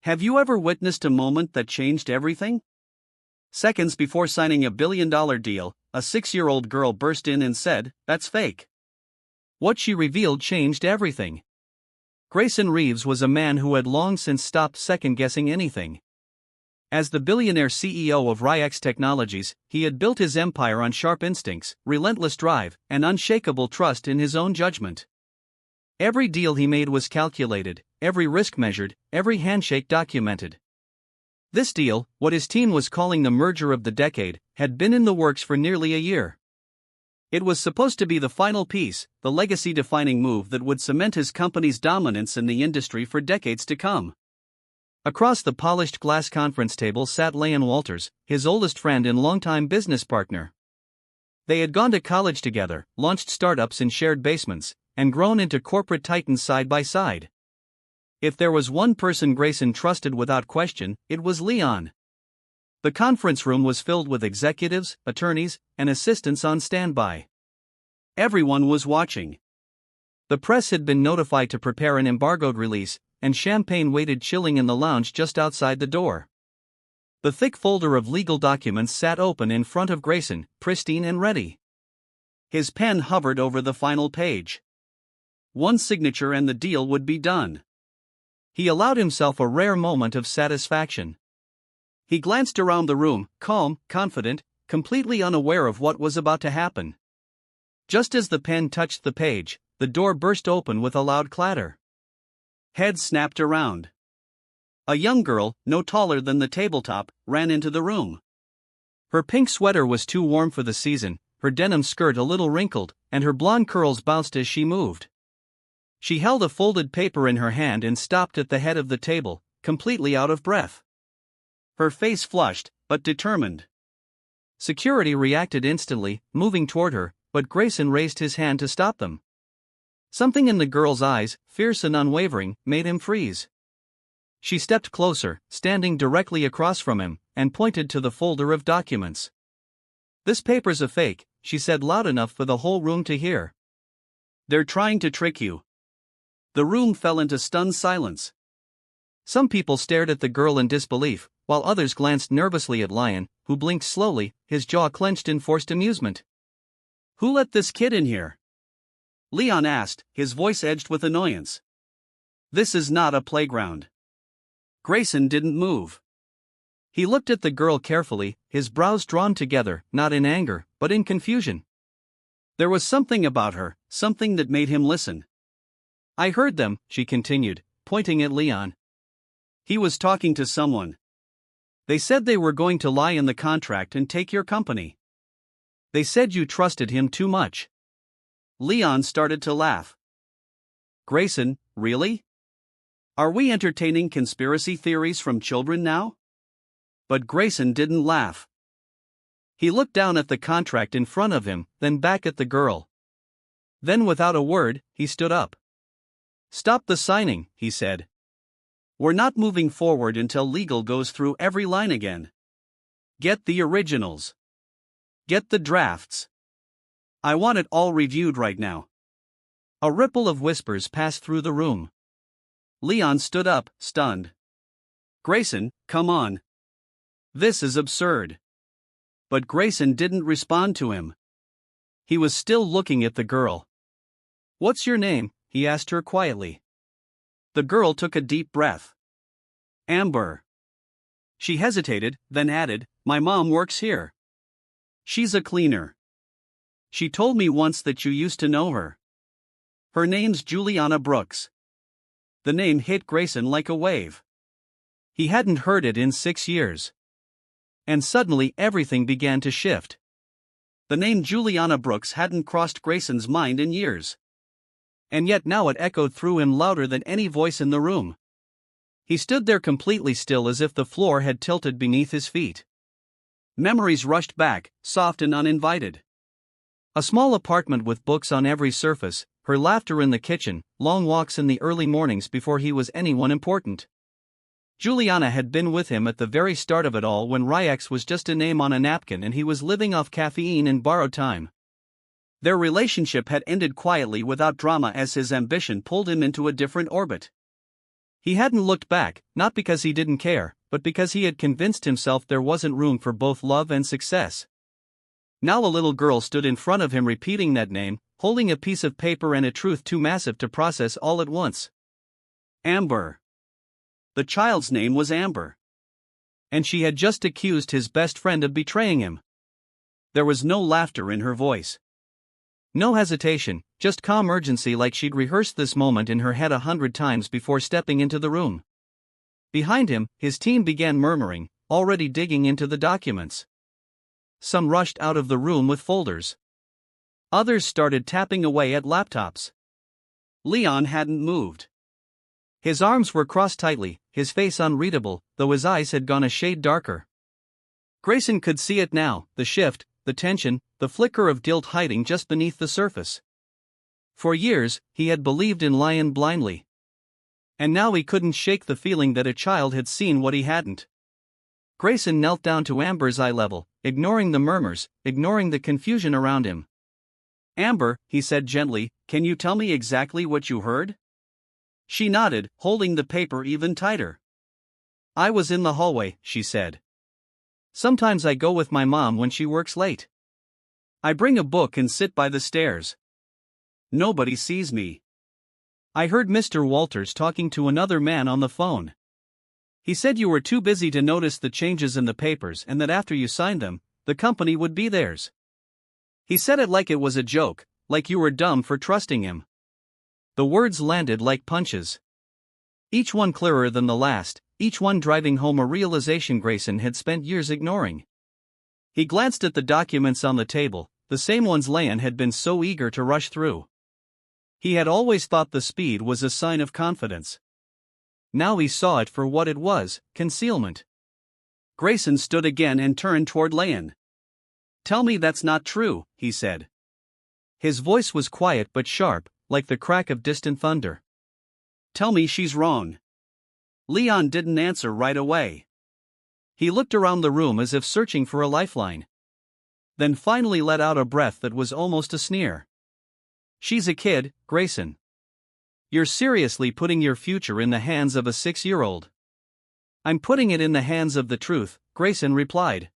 Have you ever witnessed a moment that changed everything? Seconds before signing a billion-dollar deal, a 6-year-old girl burst in and said, "That's fake." What she revealed changed everything. Grayson Reeves was a man who had long since stopped second-guessing anything. As the billionaire CEO of RIX Technologies, he had built his empire on sharp instincts, relentless drive, and unshakable trust in his own judgment. Every deal he made was calculated, every risk measured, every handshake documented. This deal, what his team was calling the merger of the decade, had been in the works for nearly a year. It was supposed to be the final piece, the legacy-defining move that would cement his company's dominance in the industry for decades to come. Across the polished glass conference table sat Leon Walters, his oldest friend and longtime business partner. They had gone to college together, launched startups in shared basements, and grown into corporate titans side by side. If there was one person Grayson trusted without question, it was Leon. The conference room was filled with executives, attorneys, and assistants on standby. Everyone was watching. The press had been notified to prepare an embargoed release, and champagne waited chilling in the lounge just outside the door. The thick folder of legal documents sat open in front of Grayson, pristine and ready. His pen hovered over the final page. One signature and the deal would be done. He allowed himself a rare moment of satisfaction. He glanced around the room, calm, confident, completely unaware of what was about to happen. Just as the pen touched the page, the door burst open with a loud clatter. Heads snapped around. A young girl, no taller than the tabletop, ran into the room. Her pink sweater was too warm for the season, her denim skirt a little wrinkled, and her blonde curls bounced as she moved. She held a folded paper in her hand and stopped at the head of the table, completely out of breath. Her face flushed, but determined. Security reacted instantly, moving toward her, but Grayson raised his hand to stop them. Something in the girl's eyes, fierce and unwavering, made him freeze. She stepped closer, standing directly across from him, and pointed to the folder of documents. "This paper's a fake," she said loud enough for the whole room to hear. "They're trying to trick you." The room fell into stunned silence. Some people stared at the girl in disbelief, while others glanced nervously at Leon, who blinked slowly, his jaw clenched in forced amusement. "Who let this kid in here?" Leon asked, his voice edged with annoyance. "This is not a playground." Grayson didn't move. He looked at the girl carefully, his brows drawn together, not in anger, but in confusion. There was something about her, something that made him listen. "I heard them," she continued, pointing at Leon. "He was talking to someone. They said they were going to lie in the contract and take your company. They said you trusted him too much." Leon started to laugh. "Grayson, really? Are we entertaining conspiracy theories from children now?" But Grayson didn't laugh. He looked down at the contract in front of him, then back at the girl. Then without a word, he stood up. "Stop the signing," he said. "We're not moving forward until legal goes through every line again. Get the originals. Get the drafts. I want it all reviewed right now." A ripple of whispers passed through the room. Leon stood up, stunned. "Grayson, come on. This is absurd." But Grayson didn't respond to him. He was still looking at the girl. "What's your name?" he asked her quietly. The girl took a deep breath. "Amber." She hesitated, then added, "My mom works here. She's a cleaner. She told me once that you used to know her. Her name's Juliana Brooks." The name hit Grayson like a wave. He hadn't heard it in 6 years. And suddenly everything began to shift. The name Juliana Brooks hadn't crossed Grayson's mind in years. And yet now it echoed through him louder than any voice in the room. He stood there completely still, as if the floor had tilted beneath his feet. Memories rushed back, soft and uninvited. A small apartment with books on every surface, her laughter in the kitchen, long walks in the early mornings before he was anyone important. Juliana had been with him at the very start of it all, when RIX was just a name on a napkin and he was living off caffeine and borrowed time. Their relationship had ended quietly without drama as his ambition pulled him into a different orbit. He hadn't looked back, not because he didn't care, but because he had convinced himself there wasn't room for both love and success. Now a little girl stood in front of him repeating that name, holding a piece of paper and a truth too massive to process all at once. Amber. The child's name was Amber. And she had just accused his best friend of betraying him. There was no laughter in her voice. No hesitation, just calm urgency, like she'd rehearsed this moment in her head 100 times before stepping into the room. Behind him, his team began murmuring, already digging into the documents. Some rushed out of the room with folders. Others started tapping away at laptops. Leon hadn't moved. His arms were crossed tightly, his face unreadable, though his eyes had gone a shade darker. Grayson could see it now, the shift, the tension, the flicker of guilt hiding just beneath the surface. For years, he had believed in Lion blindly. And now he couldn't shake the feeling that a child had seen what he hadn't. Grayson knelt down to Amber's eye level, ignoring the murmurs, ignoring the confusion around him. "Amber," he said gently, "can you tell me exactly what you heard?" She nodded, holding the paper even tighter. "I was in the hallway," she said. "Sometimes I go with my mom when she works late. I bring a book and sit by the stairs. Nobody sees me. I heard Mr. Walters talking to another man on the phone. He said you were too busy to notice the changes in the papers and that after you signed them, the company would be theirs. He said it like it was a joke, like you were dumb for trusting him." The words landed like punches. Each one clearer than the last, each one driving home a realization Grayson had spent years ignoring. He glanced at the documents on the table, the same ones Leon had been so eager to rush through. He had always thought the speed was a sign of confidence. Now he saw it for what it was, concealment. Grayson stood again and turned toward Leon. "Tell me that's not true," he said. His voice was quiet but sharp, like the crack of distant thunder. "Tell me she's wrong." Leon didn't answer right away. He looked around the room as if searching for a lifeline. Then finally let out a breath that was almost a sneer. "She's a kid, Grayson. You're seriously putting your future in the hands of a 6-year-old. "I'm putting it in the hands of the truth," Grayson replied.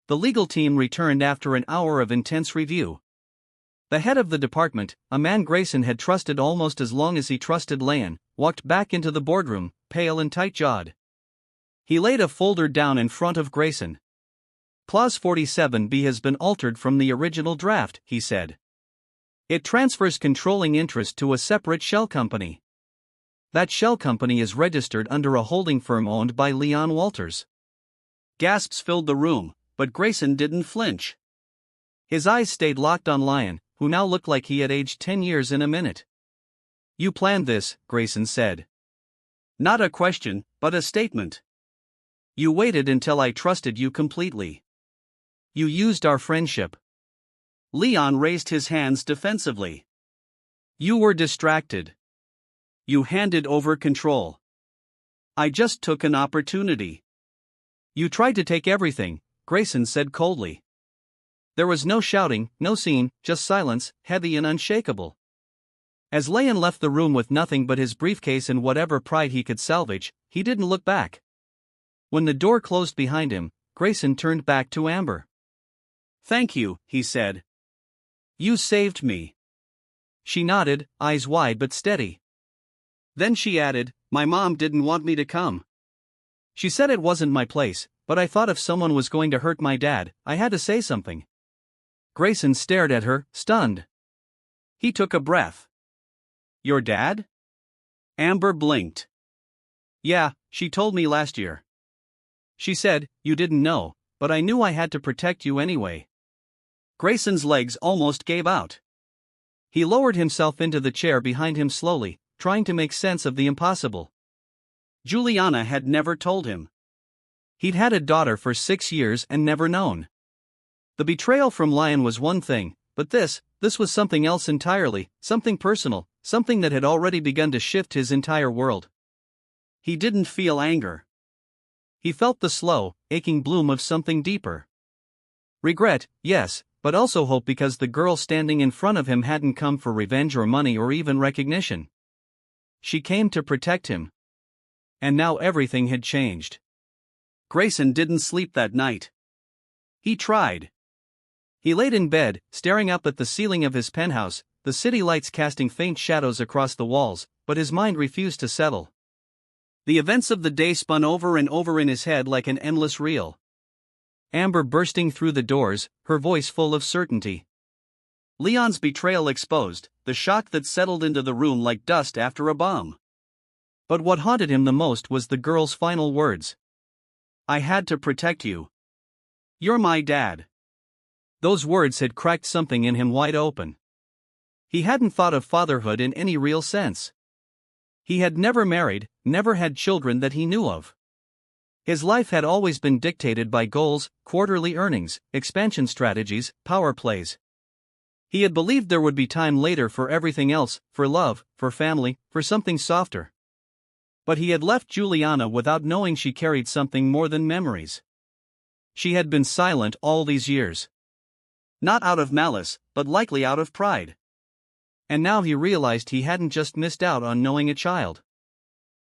The legal team returned after an hour of intense review. The head of the department, a man Grayson had trusted almost as long as he trusted Leon, walked back into the boardroom, pale and tight-jawed. He laid a folder down in front of Grayson. "Clause 47B has been altered from the original draft," he said. "It transfers controlling interest to a separate shell company. That shell company is registered under a holding firm owned by Leon Walters." Gasps filled the room, but Grayson didn't flinch. His eyes stayed locked on Lion, who now looked like he had aged 10 years in a minute. "You planned this," Grayson said. "Not a question, but a statement. You waited until I trusted you completely. You used our friendship." Leon raised his hands defensively. "You were distracted. You handed over control. I just took an opportunity." "You tried to take everything," Grayson said coldly. There was no shouting, no scene, just silence, heavy and unshakable. As Leon left the room with nothing but his briefcase and whatever pride he could salvage, he didn't look back. When the door closed behind him, Grayson turned back to Amber. "Thank you," he said. "You saved me." She nodded, eyes wide but steady. Then she added, "My mom didn't want me to come. She said it wasn't my place, but I thought if someone was going to hurt my dad, I had to say something." Grayson stared at her, stunned. He took a breath. "Your dad?" Amber blinked. "Yeah, she told me last year. She said, you didn't know, but I knew I had to protect you anyway." Grayson's legs almost gave out. He lowered himself into the chair behind him slowly, trying to make sense of the impossible. Juliana had never told him. He'd had a daughter for 6 years and never known. The betrayal from Lion was one thing, but this was something else entirely, something personal, something that had already begun to shift his entire world. He didn't feel anger. He felt the slow, aching bloom of something deeper. Regret, yes, but also hope, because the girl standing in front of him hadn't come for revenge or money or even recognition. She came to protect him. And now everything had changed. Grayson didn't sleep that night. He tried. He laid in bed, staring up at the ceiling of his penthouse, the city lights casting faint shadows across the walls, but his mind refused to settle. The events of the day spun over and over in his head like an endless reel. Amber bursting through the doors, her voice full of certainty. Leon's betrayal exposed, the shock that settled into the room like dust after a bomb. But what haunted him the most was the girl's final words. "I had to protect you. You're my dad." Those words had cracked something in him wide open. He hadn't thought of fatherhood in any real sense. He had never married, never had children that he knew of. His life had always been dictated by goals, quarterly earnings, expansion strategies, power plays. He had believed there would be time later for everything else, for love, for family, for something softer. But he had left Juliana without knowing she carried something more than memories. She had been silent all these years. Not out of malice, but likely out of pride. And now he realized he hadn't just missed out on knowing a child.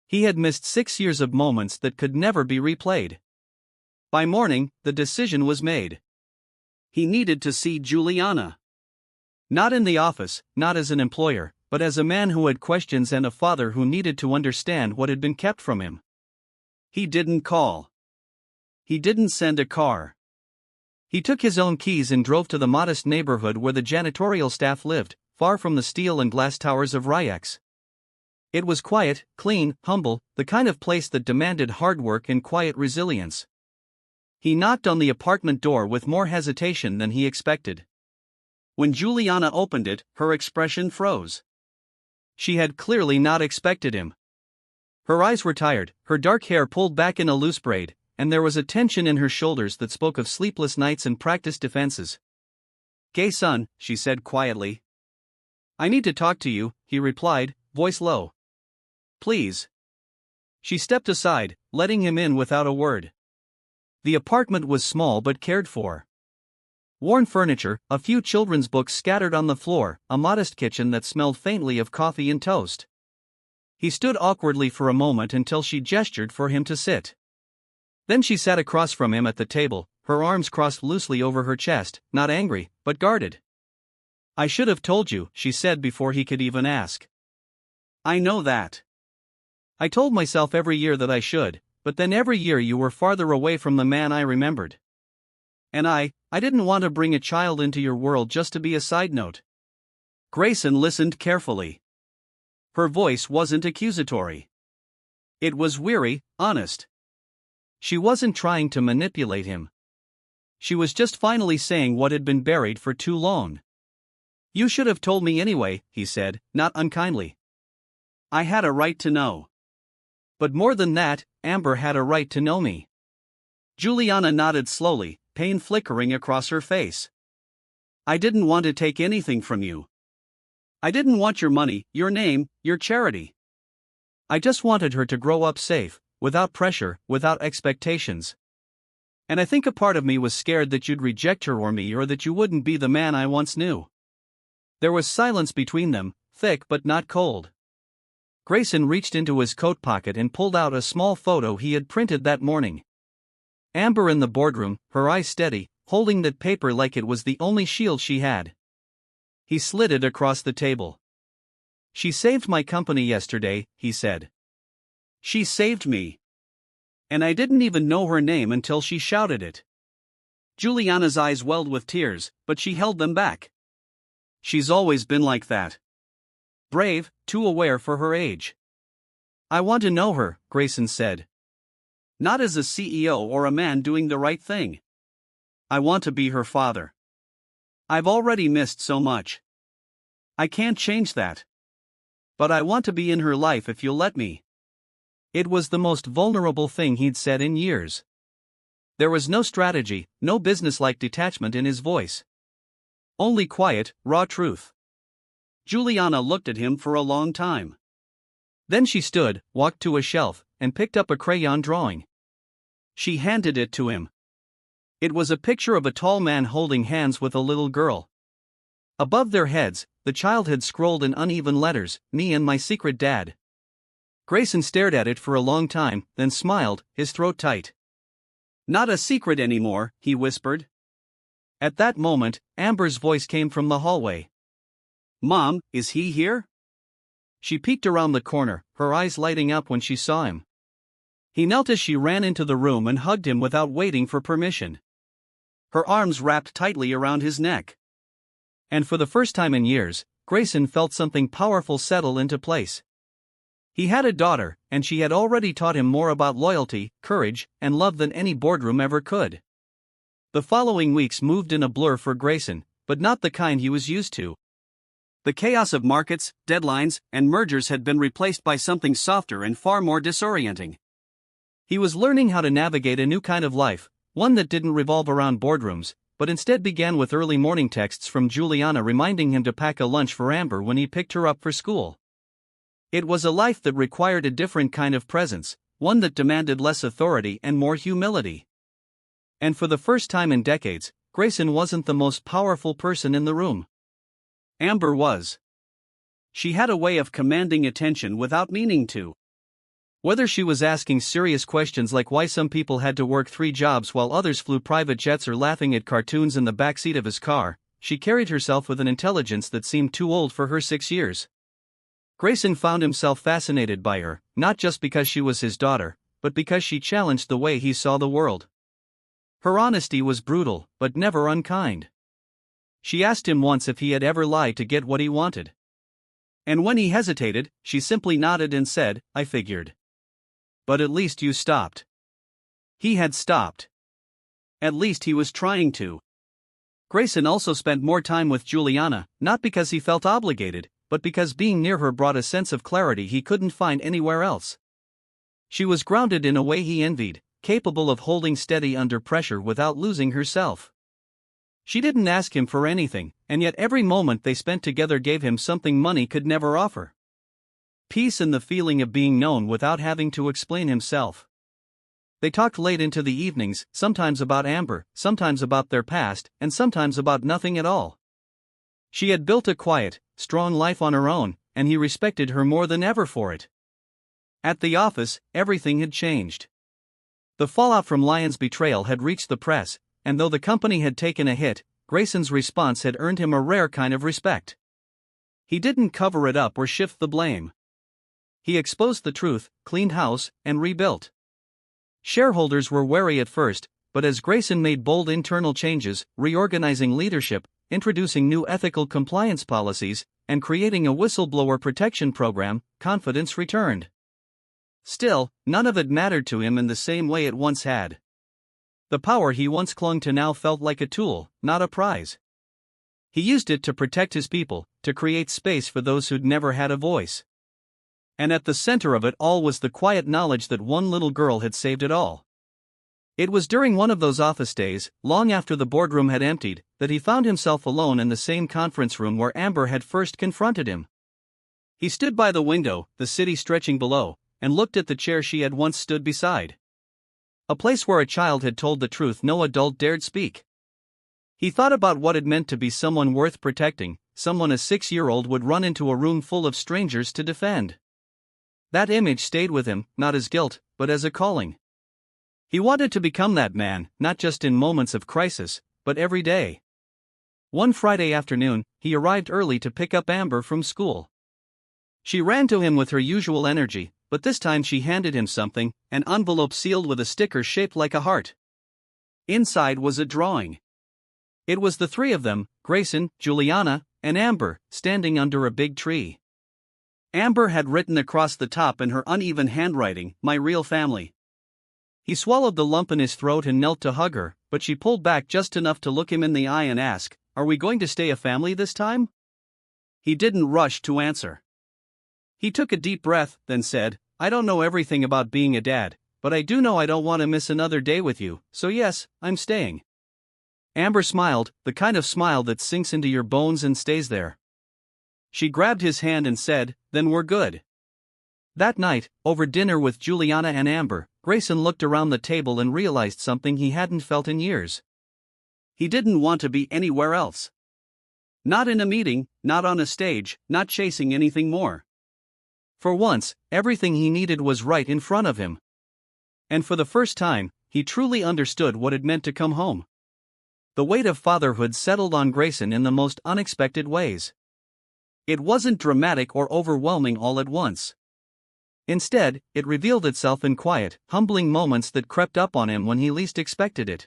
He had missed 6 years of moments that could never be replayed. By morning, the decision was made. He needed to see Juliana. Not in the office, not as an employer, but as a man who had questions and a father who needed to understand what had been kept from him. He didn't call. He didn't send a car. He took his own keys and drove to the modest neighborhood where the janitorial staff lived, far from the steel and glass towers of Ryex. It was quiet, clean, humble, the kind of place that demanded hard work and quiet resilience. He knocked on the apartment door with more hesitation than he expected. When Juliana opened it, her expression froze. She had clearly not expected him. Her eyes were tired, her dark hair pulled back in a loose braid, and there was a tension in her shoulders that spoke of sleepless nights and practiced defenses. "Gay son," she said quietly. "I need to talk to you," he replied, voice low. "Please." She stepped aside, letting him in without a word. The apartment was small but cared for. Worn furniture, a few children's books scattered on the floor, a modest kitchen that smelled faintly of coffee and toast. He stood awkwardly for a moment until she gestured for him to sit. Then she sat across from him at the table, her arms crossed loosely over her chest, not angry, but guarded. "I should have told you," she said before he could even ask. "I know that. I told myself every year that I should, but then every year you were farther away from the man I remembered. And I didn't want to bring a child into your world just to be a side note." Grayson listened carefully. Her voice wasn't accusatory. It was weary, honest. She wasn't trying to manipulate him. She was just finally saying what had been buried for too long. "You should have told me anyway," he said, not unkindly. "I had a right to know. But more than that, Amber had a right to know me." Juliana nodded slowly, pain flickering across her face. "I didn't want to take anything from you. I didn't want your money, your name, your charity. I just wanted her to grow up safe, without pressure, without expectations. And I think a part of me was scared that you'd reject her or me, or that you wouldn't be the man I once knew." There was silence between them, thick but not cold. Grayson reached into his coat pocket and pulled out a small photo he had printed that morning. Amber in the boardroom, her eyes steady, holding that paper like it was the only shield she had. He slid it across the table. "She saved my company yesterday," he said. "She saved me. And I didn't even know her name until she shouted it." Juliana's eyes welled with tears, but she held them back. "She's always been like that. Brave, too aware for her age." "I want to know her," Grayson said. "Not as a CEO or a man doing the right thing. I want to be her father. I've already missed so much. I can't change that. But I want to be in her life if you'll let me." It was the most vulnerable thing he'd said in years. There was no strategy, no businesslike detachment in his voice. Only quiet, raw truth. Juliana looked at him for a long time. Then she stood, walked to a shelf, and picked up a crayon drawing. She handed it to him. It was a picture of a tall man holding hands with a little girl. Above their heads, the child had scrolled in uneven letters, "Me and my secret dad." Grayson stared at it for a long time, then smiled, his throat tight. "Not a secret anymore," he whispered. At that moment, Amber's voice came from the hallway. "Mom, is he here?" She peeked around the corner, her eyes lighting up when she saw him. He knelt as she ran into the room and hugged him without waiting for permission. Her arms wrapped tightly around his neck. And for the first time in years, Grayson felt something powerful settle into place. He had a daughter, and she had already taught him more about loyalty, courage, and love than any boardroom ever could. The following weeks moved in a blur for Grayson, but not the kind he was used to. The chaos of markets, deadlines, and mergers had been replaced by something softer and far more disorienting. He was learning how to navigate a new kind of life, one that didn't revolve around boardrooms, but instead began with early morning texts from Juliana reminding him to pack a lunch for Amber when he picked her up for school. It was a life that required a different kind of presence, one that demanded less authority and more humility. And for the first time in decades, Grayson wasn't the most powerful person in the room. Amber was. She had a way of commanding attention without meaning to. Whether she was asking serious questions like why some people had to work 3 jobs while others flew private jets or laughing at cartoons in the backseat of his car, she carried herself with an intelligence that seemed too old for her 6 years. Grayson found himself fascinated by her, not just because she was his daughter, but because she challenged the way he saw the world. Her honesty was brutal, but never unkind. She asked him once if he had ever lied to get what he wanted. And when he hesitated, she simply nodded and said, "I figured. But at least you stopped." He had stopped. At least he was trying to. Grayson also spent more time with Juliana, not because he felt obligated, but because being near her brought a sense of clarity he couldn't find anywhere else. She was grounded in a way he envied, capable of holding steady under pressure without losing herself. She didn't ask him for anything, and yet every moment they spent together gave him something money could never offer. Peace and the feeling of being known without having to explain himself. They talked late into the evenings, sometimes about Amber, sometimes about their past, and sometimes about nothing at all. She had built a quiet, strong life on her own, and he respected her more than ever for it. At the office, everything had changed. The fallout from Lyon's betrayal had reached the press, and though the company had taken a hit, Grayson's response had earned him a rare kind of respect. He didn't cover it up or shift the blame. He exposed the truth, cleaned house, and rebuilt. Shareholders were wary at first, but as Grayson made bold internal changes, reorganizing leadership, introducing new ethical compliance policies, and creating a whistleblower protection program, confidence returned. Still, none of it mattered to him in the same way it once had. The power he once clung to now felt like a tool, not a prize. He used it to protect his people, to create space for those who'd never had a voice. And at the center of it all was the quiet knowledge that one little girl had saved it all. It was during one of those office days, long after the boardroom had emptied, that he found himself alone in the same conference room where Amber had first confronted him. He stood by the window, the city stretching below, and looked at the chair she had once stood beside. A place where a child had told the truth no adult dared speak. He thought about what it meant to be someone worth protecting, someone a 6-year-old would run into a room full of strangers to defend. That image stayed with him, not as guilt, but as a calling. He wanted to become that man, not just in moments of crisis, but every day. One Friday afternoon, he arrived early to pick up Amber from school. She ran to him with her usual energy, but this time she handed him something, an envelope sealed with a sticker shaped like a heart. Inside was a drawing. It was the 3 of them, Grayson, Juliana, and Amber, standing under a big tree. Amber had written across the top in her uneven handwriting, "My real family." He swallowed the lump in his throat and knelt to hug her, but she pulled back just enough to look him in the eye and ask, "Are we going to stay a family this time?" He didn't rush to answer. He took a deep breath, then said, "I don't know everything about being a dad, but I do know I don't want to miss another day with you, so yes, I'm staying." Amber smiled, the kind of smile that sinks into your bones and stays there. She grabbed his hand and said, "Then we're good." That night, over dinner with Juliana and Amber, Grayson looked around the table and realized something he hadn't felt in years. He didn't want to be anywhere else. Not in a meeting, not on a stage, not chasing anything more. For once, everything he needed was right in front of him. And for the first time, he truly understood what it meant to come home. The weight of fatherhood settled on Grayson in the most unexpected ways. It wasn't dramatic or overwhelming all at once. Instead, it revealed itself in quiet, humbling moments that crept up on him when he least expected it.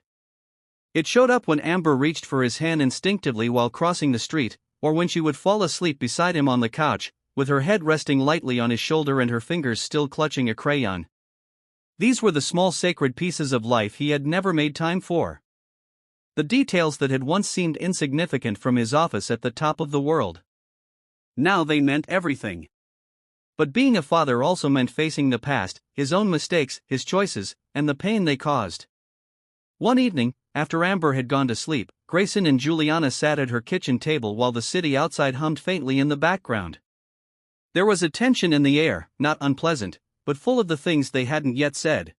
It showed up when Amber reached for his hand instinctively while crossing the street, or when she would fall asleep beside him on the couch, with her head resting lightly on his shoulder and her fingers still clutching a crayon. These were the small sacred pieces of life he had never made time for. The details that had once seemed insignificant from his office at the top of the world. Now they meant everything. But being a father also meant facing the past, his own mistakes, his choices, and the pain they caused. One evening, after Amber had gone to sleep, Grayson and Juliana sat at her kitchen table while the city outside hummed faintly in the background. There was a tension in the air, not unpleasant, but full of the things they hadn't yet said.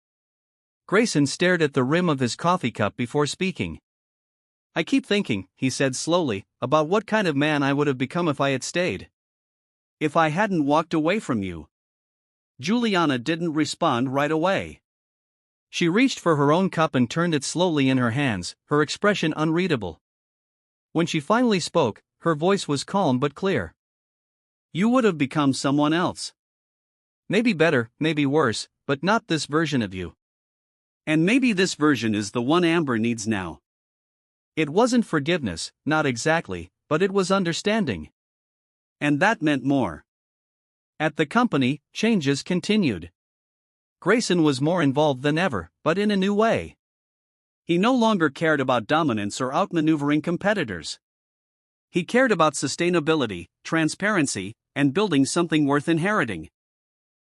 Grayson stared at the rim of his coffee cup before speaking. "I keep thinking," he said slowly, "about what kind of man I would have become if I had stayed. If I hadn't walked away from you." Juliana didn't respond right away. She reached for her own cup and turned it slowly in her hands, her expression unreadable. When she finally spoke, her voice was calm but clear. "You would have become someone else. Maybe better, maybe worse, but not this version of you. And maybe this version is the one Amber needs now." It wasn't forgiveness, not exactly, but it was understanding. And that meant more. At the company, changes continued. Grayson was more involved than ever, but in a new way. He no longer cared about dominance or outmaneuvering competitors. He cared about sustainability, transparency, and building something worth inheriting.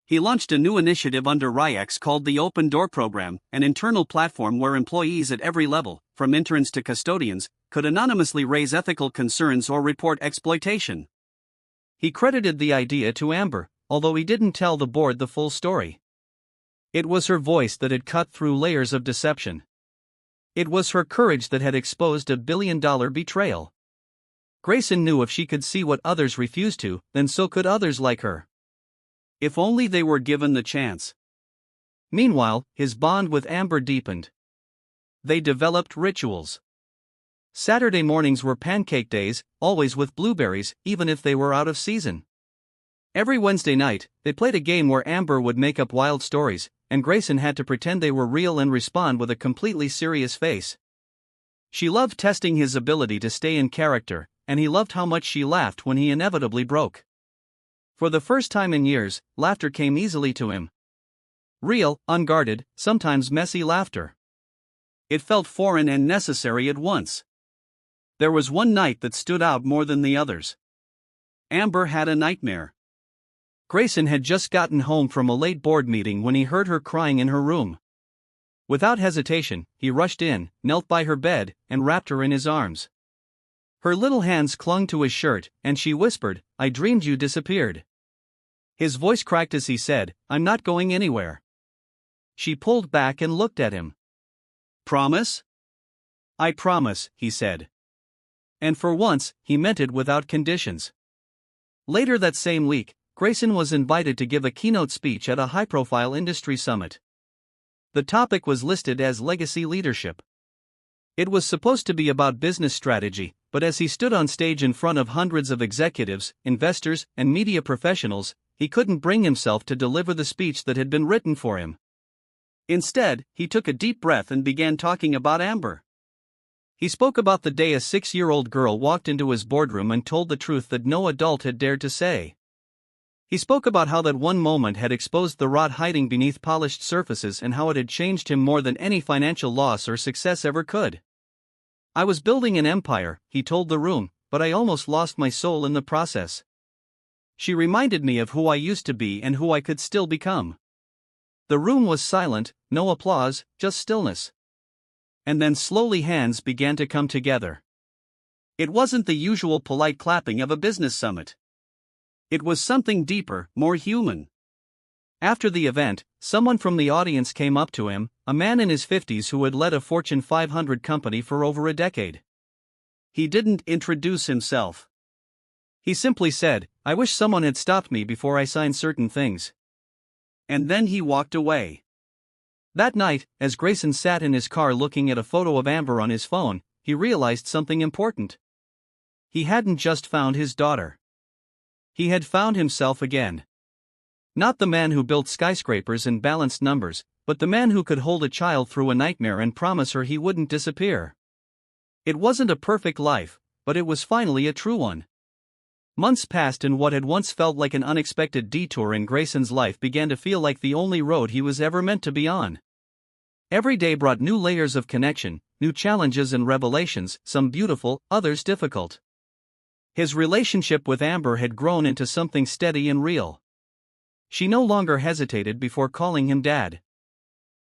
He launched a new initiative under RIEX called the Open Door Program, an internal platform where employees at every level, from interns to custodians, could anonymously raise ethical concerns or report exploitation. He credited the idea to Amber, although he didn't tell the board the full story. It was her voice that had cut through layers of deception. It was her courage that had exposed a billion-dollar betrayal. Grayson knew if she could see what others refused to, then so could others like her. If only they were given the chance. Meanwhile, his bond with Amber deepened. They developed rituals. Saturday mornings were pancake days, always with blueberries, even if they were out of season. Every Wednesday night, they played a game where Amber would make up wild stories, and Grayson had to pretend they were real and respond with a completely serious face. She loved testing his ability to stay in character, and he loved how much she laughed when he inevitably broke. For the first time in years, laughter came easily to him. Real, unguarded, sometimes messy laughter. It felt foreign and necessary at once. There was one night that stood out more than the others. Amber had a nightmare. Grayson had just gotten home from a late board meeting when he heard her crying in her room. Without hesitation, he rushed in, knelt by her bed, and wrapped her in his arms. Her little hands clung to his shirt, and she whispered, "I dreamed you disappeared." His voice cracked as he said, "I'm not going anywhere." She pulled back and looked at him. "Promise?" "I promise," he said. And for once, he meant it without conditions. Later that same week, Grayson was invited to give a keynote speech at a high-profile industry summit. The topic was listed as legacy leadership. It was supposed to be about business strategy, but as he stood on stage in front of hundreds of executives, investors, and media professionals, he couldn't bring himself to deliver the speech that had been written for him. Instead, he took a deep breath and began talking about Amber. He spoke about the day a 6-year-old girl walked into his boardroom and told the truth that no adult had dared to say. He spoke about how that one moment had exposed the rot hiding beneath polished surfaces and how it had changed him more than any financial loss or success ever could. "I was building an empire," he told the room, "but I almost lost my soul in the process. She reminded me of who I used to be and who I could still become." The room was silent, no applause, just stillness. And then slowly hands began to come together. It wasn't the usual polite clapping of a business summit. It was something deeper, more human. After the event, someone from the audience came up to him, a man in his 50s who had led a Fortune 500 company for over a decade. He didn't introduce himself. He simply said, I wish someone had stopped me before I signed certain things." And then he walked away. That night, as Grayson sat in his car looking at a photo of Amber on his phone, he realized something important. He hadn't just found his daughter. He had found himself again. Not the man who built skyscrapers and balanced numbers, but the man who could hold a child through a nightmare and promise her he wouldn't disappear. It wasn't a perfect life, but it was finally a true one. Months passed and what had once felt like an unexpected detour in Grayson's life began to feel like the only road he was ever meant to be on. Every day brought new layers of connection, new challenges and revelations, some beautiful, others difficult. His relationship with Amber had grown into something steady and real. She no longer hesitated before calling him Dad.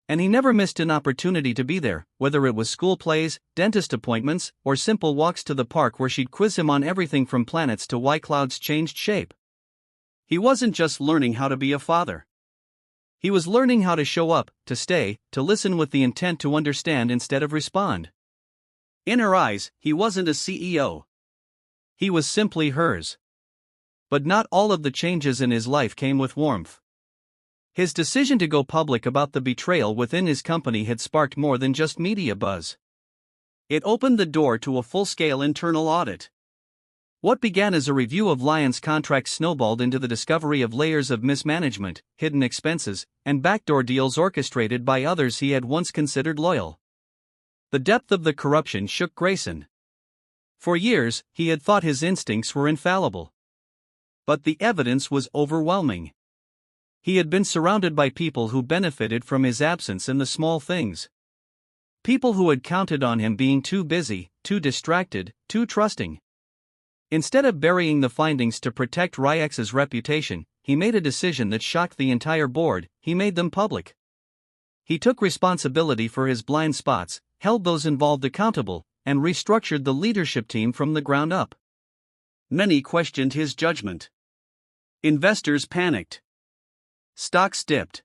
And he never missed an opportunity to be there, whether it was school plays, dentist appointments, or simple walks to the park where she'd quiz him on everything from planets to why clouds changed shape. He wasn't just learning how to be a father. He was learning how to show up, to stay, to listen with the intent to understand instead of respond. In her eyes, he wasn't a CEO. He was simply hers. But not all of the changes in his life came with warmth. His decision to go public about the betrayal within his company had sparked more than just media buzz. It opened the door to a full-scale internal audit. What began as a review of Lyon's contracts snowballed into the discovery of layers of mismanagement, hidden expenses, and backdoor deals orchestrated by others he had once considered loyal. The depth of the corruption shook Grayson. For years, he had thought his instincts were infallible. But the evidence was overwhelming. He had been surrounded by people who benefited from his absence in the small things. People who had counted on him being too busy, too distracted, too trusting. Instead of burying the findings to protect Ryex's reputation, he made a decision that shocked the entire board. He made them public. He took responsibility for his blind spots, held those involved accountable, and restructured the leadership team from the ground up. Many questioned his judgment. Investors panicked. Stocks dipped.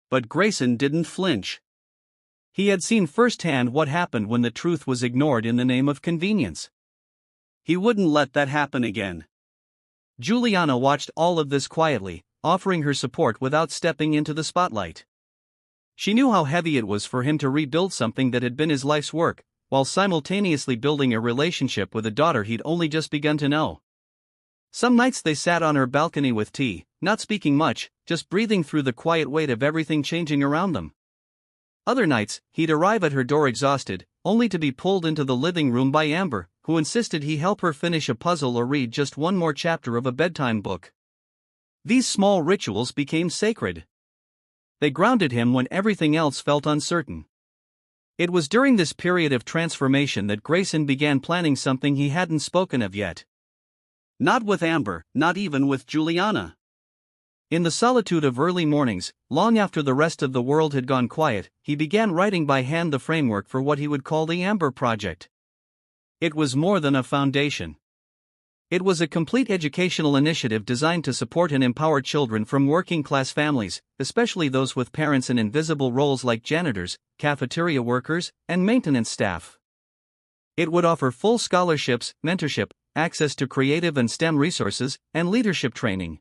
But Grayson didn't flinch. He had seen firsthand what happened when the truth was ignored in the name of convenience. He wouldn't let that happen again. Juliana watched all of this quietly, offering her support without stepping into the spotlight. She knew how heavy it was for him to rebuild something that had been his life's work, while simultaneously building a relationship with a daughter he'd only just begun to know. Some nights they sat on her balcony with tea, not speaking much, just breathing through the quiet weight of everything changing around them. Other nights, he'd arrive at her door exhausted, only to be pulled into the living room by Amber, who insisted he help her finish a puzzle or read just one more chapter of a bedtime book. These small rituals became sacred. They grounded him when everything else felt uncertain. It was during this period of transformation that Grayson began planning something he hadn't spoken of yet. Not with Amber, not even with Juliana. In the solitude of early mornings, long after the rest of the world had gone quiet, he began writing by hand the framework for what he would call the Amber Project. It was more than a foundation. It was a complete educational initiative designed to support and empower children from working-class families, especially those with parents in invisible roles like janitors, cafeteria workers, and maintenance staff. It would offer full scholarships, mentorship, access to creative and STEM resources, and leadership training.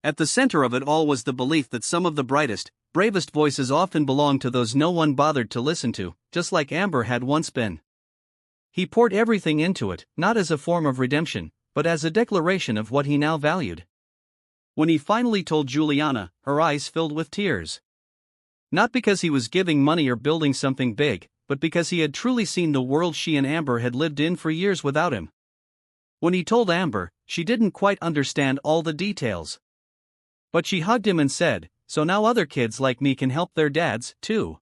At the center of it all was the belief that some of the brightest, bravest voices often belonged to those no one bothered to listen to, just like Amber had once been. He poured everything into it, not as a form of redemption, but as a declaration of what he now valued. When he finally told Juliana, her eyes filled with tears. Not because he was giving money or building something big, but because he had truly seen the world she and Amber had lived in for years without him. When he told Amber, she didn't quite understand all the details. But she hugged him and said, "So now other kids like me can help their dads, too."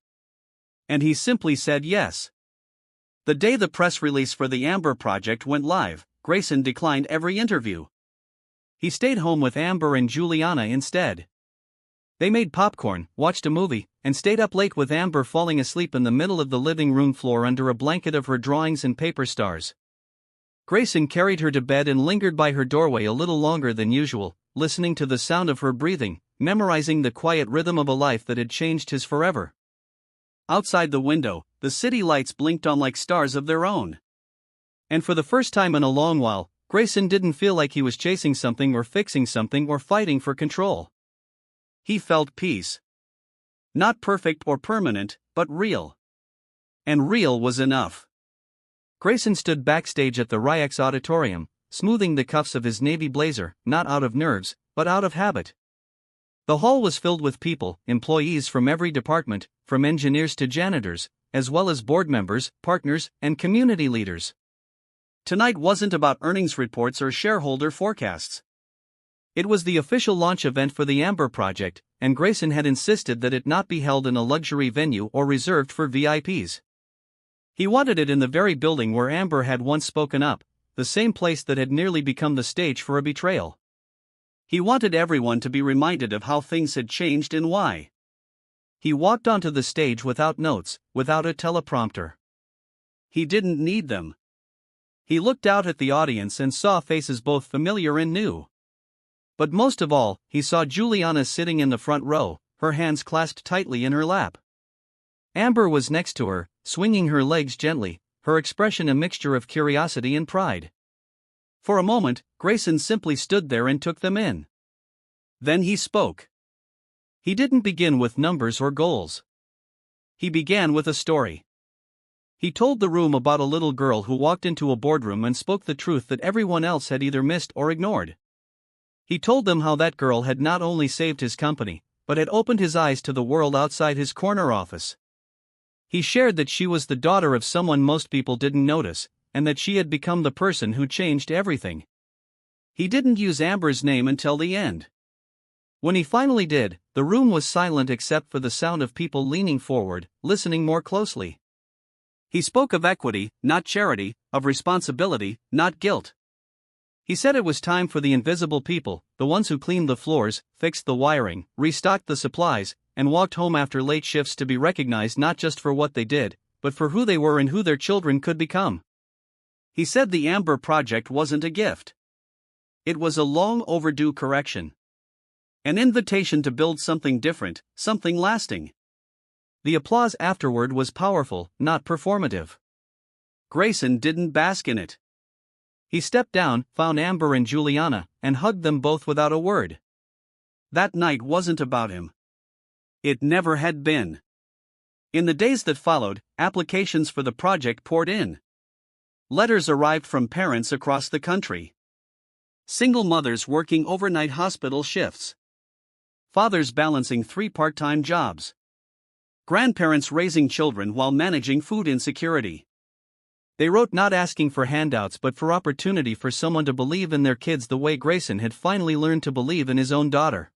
And he simply said yes. The day the press release for the Amber Project went live, Grayson declined every interview. He stayed home with Amber and Juliana instead. They made popcorn, watched a movie, and stayed up late with Amber falling asleep in the middle of the living room floor under a blanket of her drawings and paper stars. Grayson carried her to bed and lingered by her doorway a little longer than usual, listening to the sound of her breathing, memorizing the quiet rhythm of a life that had changed his forever. Outside the window, the city lights blinked on like stars of their own. And for the first time in a long while, Grayson didn't feel like he was chasing something or fixing something or fighting for control. He felt peace. Not perfect or permanent, but real. And real was enough. Grayson stood backstage at the Ryx Auditorium, smoothing the cuffs of his navy blazer, not out of nerves, but out of habit. The hall was filled with people, employees from every department, from engineers to janitors, as well as board members, partners, and community leaders. Tonight wasn't about earnings reports or shareholder forecasts. It was the official launch event for the Amber Project, and Grayson had insisted that it not be held in a luxury venue or reserved for VIPs. He wanted it in the very building where Amber had once spoken up, the same place that had nearly become the stage for a betrayal. He wanted everyone to be reminded of how things had changed and why. He walked onto the stage without notes, without a teleprompter. He didn't need them. He looked out at the audience and saw faces both familiar and new. But most of all, he saw Juliana sitting in the front row, her hands clasped tightly in her lap. Amber was next to her, swinging her legs gently, her expression a mixture of curiosity and pride. For a moment, Grayson simply stood there and took them in. Then he spoke. He didn't begin with numbers or goals. He began with a story. He told the room about a little girl who walked into a boardroom and spoke the truth that everyone else had either missed or ignored. He told them how that girl had not only saved his company, but had opened his eyes to the world outside his corner office. He shared that she was the daughter of someone most people didn't notice, and that she had become the person who changed everything. He didn't use Amber's name until the end. When he finally did, the room was silent except for the sound of people leaning forward, listening more closely. He spoke of equity, not charity, of responsibility, not guilt. He said it was time for the invisible people, the ones who cleaned the floors, fixed the wiring, restocked the supplies, and walked home after late shifts to be recognized not just for what they did, but for who they were and who their children could become. He said the Amber Project wasn't a gift. It was a long overdue correction. An invitation to build something different, something lasting. The applause afterward was powerful, not performative. Grayson didn't bask in it. He stepped down, found Amber and Juliana, and hugged them both without a word. That night wasn't about him. It never had been. In the days that followed, applications for the project poured in. Letters arrived from parents across the country. Single mothers working overnight hospital shifts. Fathers balancing 3 part-time jobs. Grandparents raising children while managing food insecurity. They wrote not asking for handouts but for opportunity for someone to believe in their kids the way Grayson had finally learned to believe in his own daughter.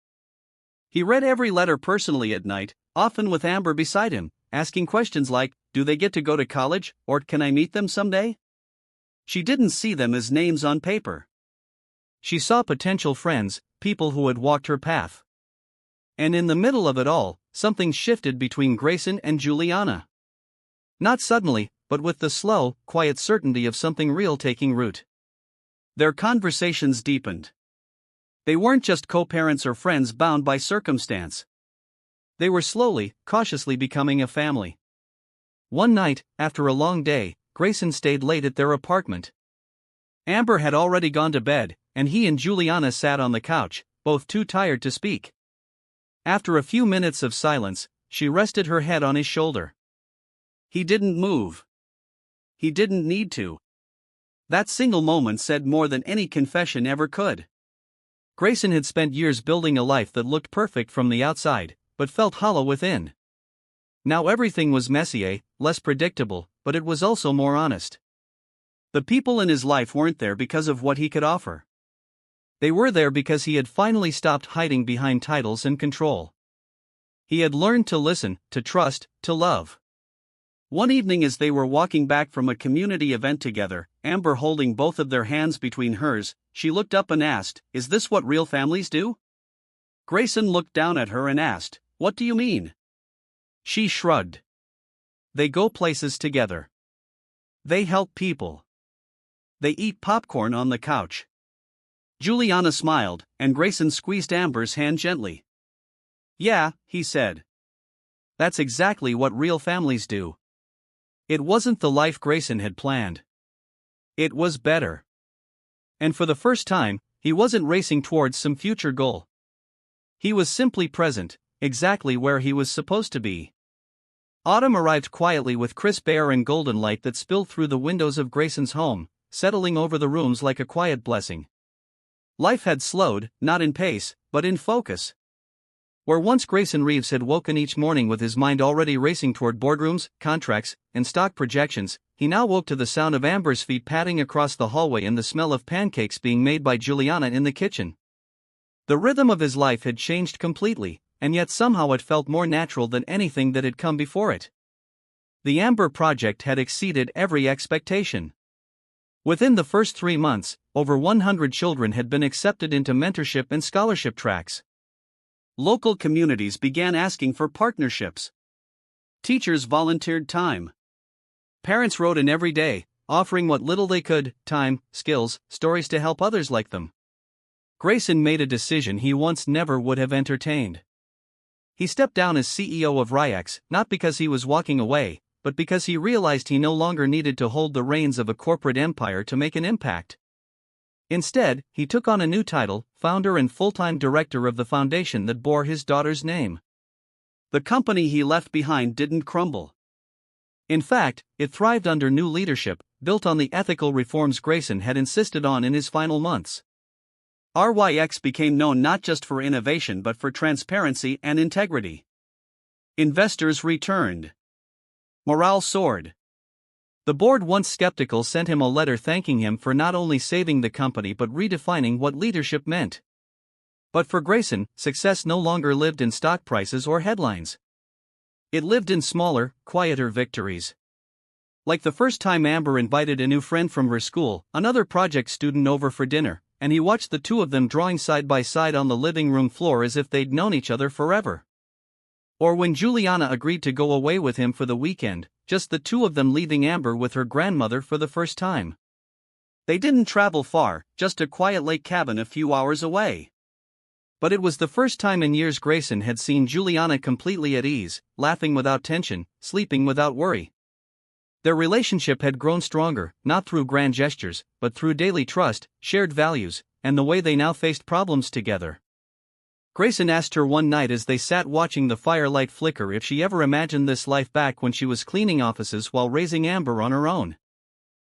He read every letter personally at night, often with Amber beside him, asking questions like, do they get to go to college, or can I meet them someday? She didn't see them as names on paper. She saw potential friends, people who had walked her path. And in the middle of it all, something shifted between Grayson and Juliana. Not suddenly, but with the slow, quiet certainty of something real taking root. Their conversations deepened. They weren't just co-parents or friends bound by circumstance. They were slowly, cautiously becoming a family. One night, after a long day, Grayson stayed late at their apartment. Amber had already gone to bed, and he and Juliana sat on the couch, both too tired to speak. After a few minutes of silence, she rested her head on his shoulder. He didn't move. He didn't need to. That single moment said more than any confession ever could. Grayson had spent years building a life that looked perfect from the outside, but felt hollow within. Now everything was messier, less predictable, but it was also more honest. The people in his life weren't there because of what he could offer. They were there because he had finally stopped hiding behind titles and control. He had learned to listen, to trust, to love. One evening as they were walking back from a community event together, Amber holding both of their hands between hers, she looked up and asked, "Is this what real families do?" Grayson looked down at her and asked, "What do you mean?" She shrugged. They go places together. They help people. They eat popcorn on the couch. Juliana smiled, and Grayson squeezed Amber's hand gently. "Yeah," he said. "That's exactly what real families do." It wasn't the life Grayson had planned. It was better. And for the first time, he wasn't racing towards some future goal. He was simply present, exactly where he was supposed to be. Autumn arrived quietly with crisp air and golden light that spilled through the windows of Grayson's home, settling over the rooms like a quiet blessing. Life had slowed, not in pace, but in focus. Where once Grayson Reeves had woken each morning with his mind already racing toward boardrooms, contracts, and stock projections, he now woke to the sound of Amber's feet padding across the hallway and the smell of pancakes being made by Juliana in the kitchen. The rhythm of his life had changed completely, and yet somehow it felt more natural than anything that had come before it. The Amber project had exceeded every expectation. Within the first 3 months, over 100 children had been accepted into mentorship and scholarship tracks. Local communities began asking for partnerships. Teachers volunteered time. Parents wrote in every day, offering what little they could, time, skills, stories to help others like them. Grayson made a decision he once never would have entertained. He stepped down as CEO of RIAX, not because he was walking away, but because he realized he no longer needed to hold the reins of a corporate empire to make an impact. Instead, he took on a new title, founder and full-time director of the foundation that bore his daughter's name. The company he left behind didn't crumble. In fact, it thrived under new leadership, built on the ethical reforms Grayson had insisted on in his final months. RYX became known not just for innovation but for transparency and integrity. Investors returned. Morale soared. The board, once skeptical, sent him a letter thanking him for not only saving the company but redefining what leadership meant. But for Grayson, success no longer lived in stock prices or headlines. It lived in smaller, quieter victories. Like the first time Amber invited a new friend from her school, another project student, over for dinner, and he watched the two of them drawing side by side on the living room floor as if they'd known each other forever. Or when Juliana agreed to go away with him for the weekend, just the two of them, leaving Amber with her grandmother for the first time. They didn't travel far, just a quiet lake cabin a few hours away. But it was the first time in years Grayson had seen Juliana completely at ease, laughing without tension, sleeping without worry. Their relationship had grown stronger, not through grand gestures, but through daily trust, shared values, and the way they now faced problems together. Grayson asked her one night as they sat watching the firelight flicker if she ever imagined this life back when she was cleaning offices while raising Amber on her own.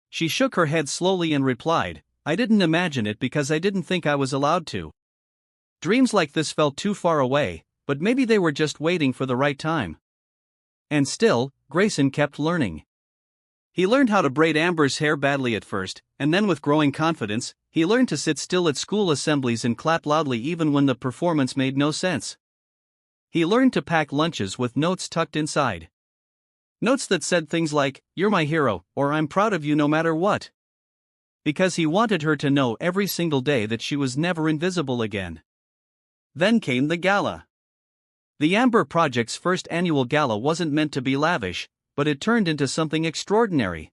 She shook her head slowly and replied, "I didn't imagine it because I didn't think I was allowed to. Dreams like this felt too far away, but maybe they were just waiting for the right time." And still, Grayson kept learning. He learned how to braid Amber's hair badly at first, and then with growing confidence, he learned to sit still at school assemblies and clap loudly even when the performance made no sense. He learned to pack lunches with notes tucked inside. Notes that said things like, "You're my hero," or "I'm proud of you no matter what." Because he wanted her to know every single day that she was never invisible again. Then came the gala. The Amber Project's first annual gala wasn't meant to be lavish, but it turned into something extraordinary.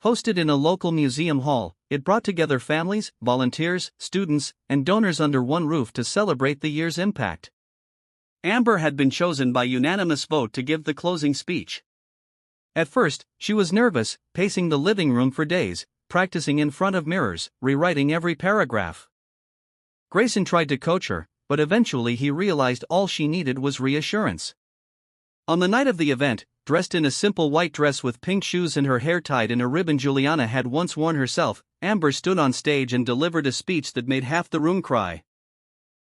Hosted in a local museum hall, it brought together families, volunteers, students, and donors under one roof to celebrate the year's impact. Amber had been chosen by unanimous vote to give the closing speech. At first, she was nervous, pacing the living room for days, practicing in front of mirrors, rewriting every paragraph. Grayson tried to coach her, but eventually he realized all she needed was reassurance. On the night of the event, dressed in a simple white dress with pink shoes and her hair tied in a ribbon Juliana had once worn herself, Amber stood on stage and delivered a speech that made half the room cry.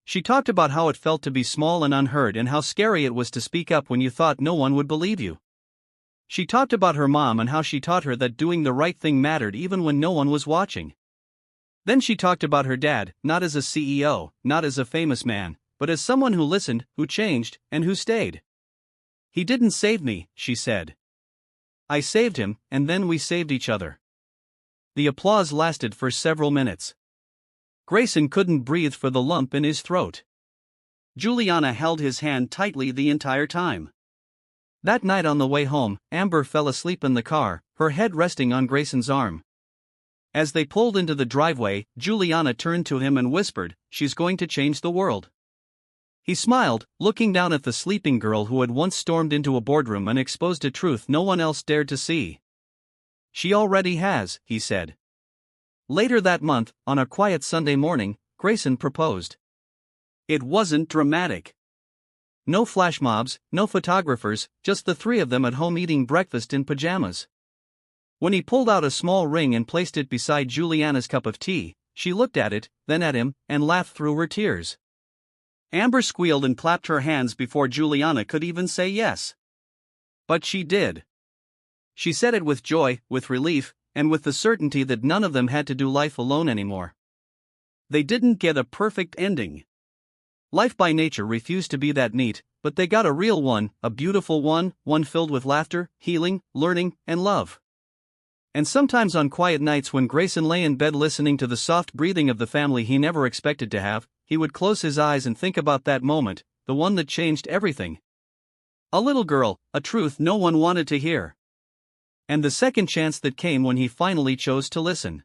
She talked about how it felt to be small and unheard and how scary it was to speak up when you thought no one would believe you. She talked about her mom and how she taught her that doing the right thing mattered even when no one was watching. Then she talked about her dad, not as a CEO, not as a famous man, but as someone who listened, who changed, and who stayed. "He didn't save me," she said. "I saved him, and then we saved each other." The applause lasted for several minutes. Grayson couldn't breathe for the lump in his throat. Juliana held his hand tightly the entire time. That night on the way home, Amber fell asleep in the car, her head resting on Grayson's arm. As they pulled into the driveway, Juliana turned to him and whispered, "She's going to change the world." He smiled, looking down at the sleeping girl who had once stormed into a boardroom and exposed a truth no one else dared to see. "She already has," he said. Later that month, on a quiet Sunday morning, Grayson proposed. It wasn't dramatic. No flash mobs, no photographers, just the three of them at home eating breakfast in pajamas. When he pulled out a small ring and placed it beside Juliana's cup of tea, she looked at it, then at him, and laughed through her tears. Amber squealed and clapped her hands before Juliana could even say yes. But she did. She said it with joy, with relief, and with the certainty that none of them had to do life alone anymore. They didn't get a perfect ending. Life by nature refused to be that neat, but they got a real one, a beautiful one, one filled with laughter, healing, learning, and love. And sometimes on quiet nights when Grayson lay in bed listening to the soft breathing of the family he never expected to have, he would close his eyes and think about that moment, the one that changed everything. A little girl, a truth no one wanted to hear. And the second chance that came when he finally chose to listen.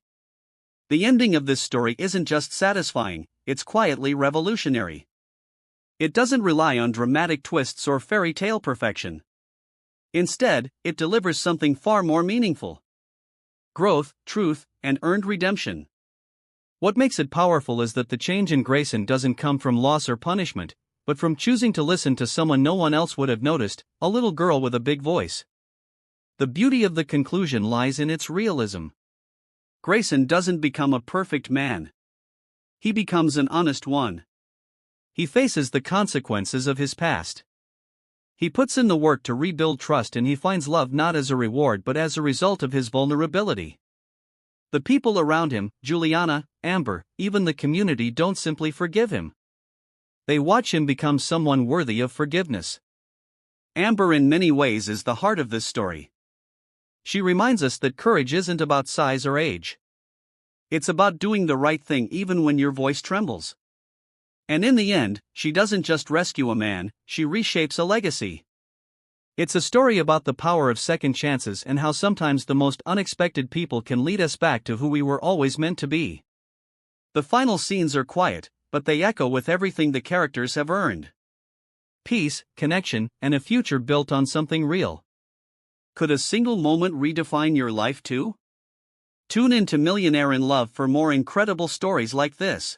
The ending of this story isn't just satisfying, it's quietly revolutionary. It doesn't rely on dramatic twists or fairy tale perfection. Instead, it delivers something far more meaningful. Growth, truth, and earned redemption. What makes it powerful is that the change in Grayson doesn't come from loss or punishment, but from choosing to listen to someone no one else would have noticed, a little girl with a big voice. The beauty of the conclusion lies in its realism. Grayson doesn't become a perfect man. He becomes an honest one. He faces the consequences of his past. He puts in the work to rebuild trust, and he finds love not as a reward but as a result of his vulnerability. The people around him, Juliana, Amber, even the community, don't simply forgive him. They watch him become someone worthy of forgiveness. Amber in many ways is the heart of this story. She reminds us that courage isn't about size or age. It's about doing the right thing even when your voice trembles. And in the end, she doesn't just rescue a man, she reshapes a legacy. It's a story about the power of second chances and how sometimes the most unexpected people can lead us back to who we were always meant to be. The final scenes are quiet, but they echo with everything the characters have earned. Peace, connection, and a future built on something real. Could a single moment redefine your life too? Tune in to Millionaire in Love for more incredible stories like this.